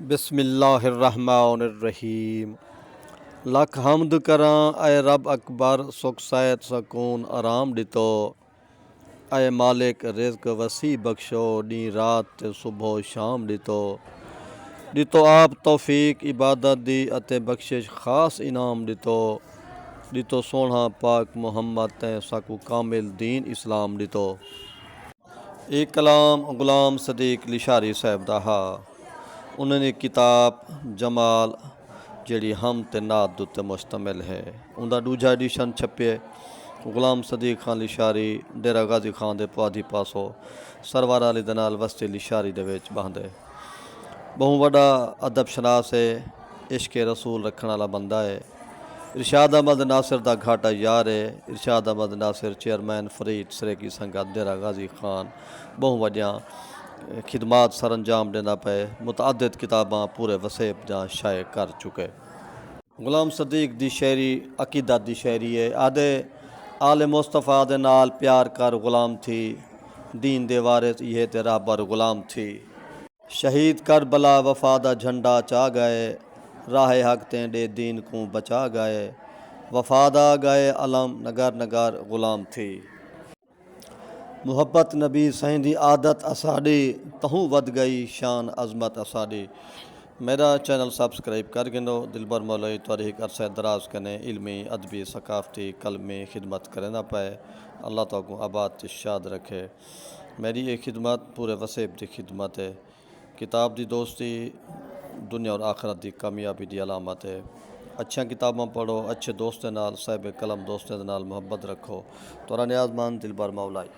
بسم اللہ الرحمن الرحیم۔ لکھ حمد کراں اے رب اکبر، سکھ صحت سکون آرام ڈتو۔ اے مالک رزق وسیع بخشو، ڈیں رات تے صبح و شام ڈتو آپ توفیق عبادت دی اتے بخشش خاص انعام ڈتو سونا پاک محمد تے ساکو کامل دین اسلام ڈتو۔ ایک کلام غلام صدیق لشاری صاحب دا ہا۔ انہوں نے کتاب جمال جیڑی ہم تے نعت تے مشتمل ہے، ان دا دوجا ایڈیشن چھپے غلام صدیق خان لشاری ڈیرہ غازی خان دے پوادھی پاسو سرور علی دنال وسطی لشاری دے وچ باندے۔ بہت وڈا ادب شناس ہے، عشق رسول رکھن والا بندہ ہے۔ ارشاد احمد ناصر دا گھاٹا یار ہے۔ ارشاد احمد ناصر چیئرمین فرید سریکی سنگت ڈیرہ غازی خان بہت وڈیاں خدمات سر انجام دینا پے، متعدد کتاباں پورے وسیب جاں شائع کر چکے۔ غلام صدیق دی شاعری عقیدت دی شاعری ہے۔ آدھے آل مصطفیٰ دے نال پیار کر غلام تھی، دین دے وارث یہ تے راہبر غلام تھی۔ شہید کربلا وفا دا جھنڈا چا گئے، راہ حق تینڈے دین کو بچا گئے۔ وفادا گئے علم نگر نگر غلام تھی۔ محبت نبی سائیں دی عادت اساڈی، تہوں ود گئی شان عظمت اساڈی۔ میرا چینل سبسکرائب کر گنو، دلبر مولائی تاریخ عرصہ دراز کنے علمی ادبی ثقافتی کلمی خدمت کرے نہ پائے۔ اللہ تعالیٰ کو آباد شاد رکھے۔ میری یہ خدمت پورے وسیب دی خدمت ہے۔ کتاب دی دوستی دنیا اور آخرت دی کامیابی دی علامت ہے۔ اچھا کتاباں پڑھو، اچھے دوستیں نال صاحب قلم دوستیں نال محبت رکھو۔ تورا نیاز مند دلبر مولائی۔